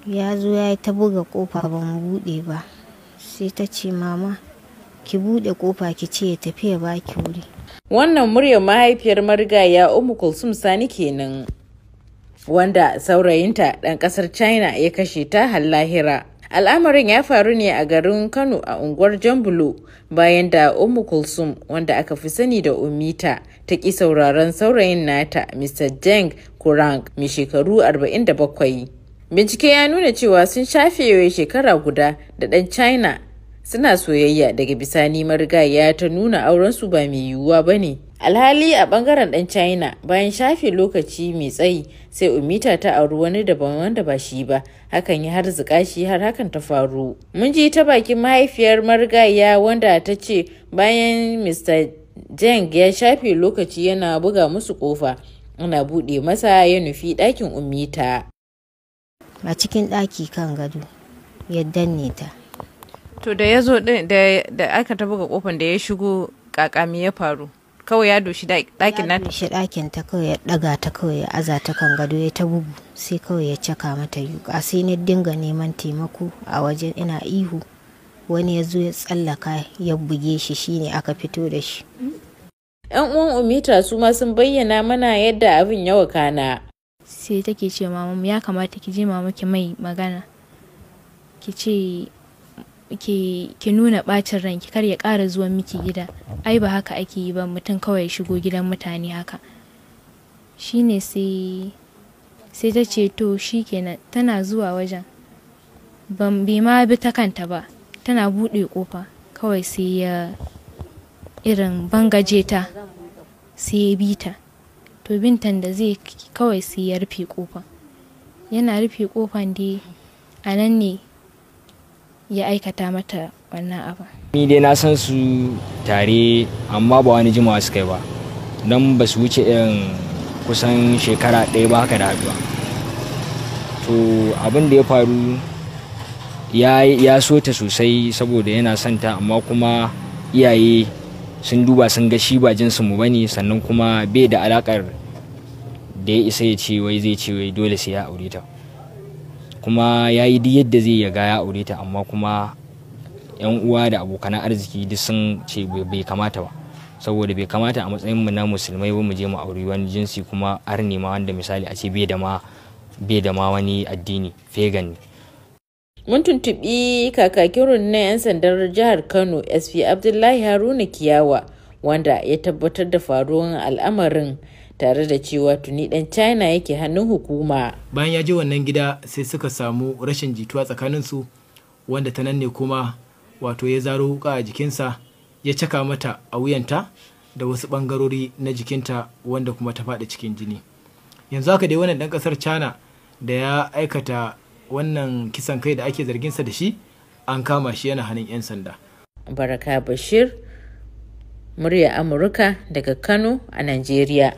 ya zo ya yi ta buga kofa ban buɗe ba, sai ta ce mama ki buɗe kofa ki ce ya tafi ya baki wuri. Wannan muryar mahaifiyar margayiya Kulsum Sani kenan, wanda saurayinta ɗan ƙasar China ya kashe ta har lahira. Al'amarin ya faru ne a garin Kano a unguwar Jambulo bayan da Kulsum, wanda aka fi sani da Ummita, ta ƙi sauraron saurayin nata Mr. Deng Kurang mai shekaru 47. Bincike ya nuna cewa sun shafe shekara guda da ɗan China suna soyayya, daga bisani margayiya ta nuna aurensu ba mai yiwuwa ba ne. Alhali a bangaren ɗan China, bayan shafe lokaci mai tsayi sai Ummita ta auri wani daban wanda ba shi ba, hakan ya harzuka shi har hakan ta faru. Mun ji ta bakin mahaifiyar margayiya wanda ta ce bayan Mr. Deng ya shafe lokaci yana buga musu kofa, ana buɗe masa ya nufi ɗakin Ummita. A cikin ɗaki kan gado ya danne ta. To da ya zo da aka ta buga kofan da ya shigo, kakami ya faru? Kawai ya doshi ɗakin nata? Ya doshi ɗakin ta kawai, ya ɗaga ta kawai, ya aza ta kan gado, ya ta bugu, sai kawai ya caka mata yuka. Sai na dinga neman taimako a wajen, ina ihu, wani ya zo ya tsallaka ya buge shi, shine aka fito da shi. 'Yan uwan Ummita su ma sun bayyana mana yadda abin ya wakana. Sai take ce mama ya kamata ki je mama ki mai magana, ki ce ki nuna bacin ranki, kar ya ƙara zuwa miki gida. Ai ba haka ake yi ba, mutum kawai ya shigo gidan mutane haka. Shine sai ta ce to shikenan. Tana zuwa wajen, bai ma bi ta kanta ba, tana buɗe kofa kawai sai ya irin bangaje ta, sai ya bi ta. To bintan da zai kawai sai ya rufe kofa. Yana rufe kofan dai a nan ne ya aikata mata wannan abu. Ni dai na san su tare, amma ba wani jimawa suka yi ba, don ba su wuce irin kusan shekara ɗaya ba haka da haɗuwa. To abin da ya faru, ya so ta sosai saboda yana son ta, amma kuma iyaye sun duba sun ga shi ba jinsinmu ba ne, sannan kuma bai da alakar da ya isa ya ce wai zai ce wai dole sai ya aure ta. Kuma ya yi duk yadda zai ya ga ya aure ta, amma kuma yan uwa da abokan arziki duk sun ce bai kamata ba, saboda bai kamata a matsayin mu na musulmai ba mu je mu aure wani jinsi kuma arne ma, wanda misali a ce bai da ma wani addini, pagan ne. Mun tuntuɓi kakakin rundunar 'yan sandar jihar Kano SP Abdullahi Haruna Kiyawa, wanda ya tabbatar da faruwar al'amarin, tare da cewa tuni ɗan China yake hannun hukuma. Bayan ya je wannan gida sai suka samu rashin jituwa tsakaninsu, wanda ta nan ne kuma wato ya zaro wuka a jikinsa ya caka mata a wuyanta da wasu ɓangarori na jikinta, wanda kuma ta faɗi cikin jini. Yanzu haka dai wannan ɗan ƙasar China da ya aikata wannan kisan kai da ake zarginsa da shi, an kama shi yana hannun 'yan sanda. Baraka Bashir, murya Amurka daga Kano a Najeriya.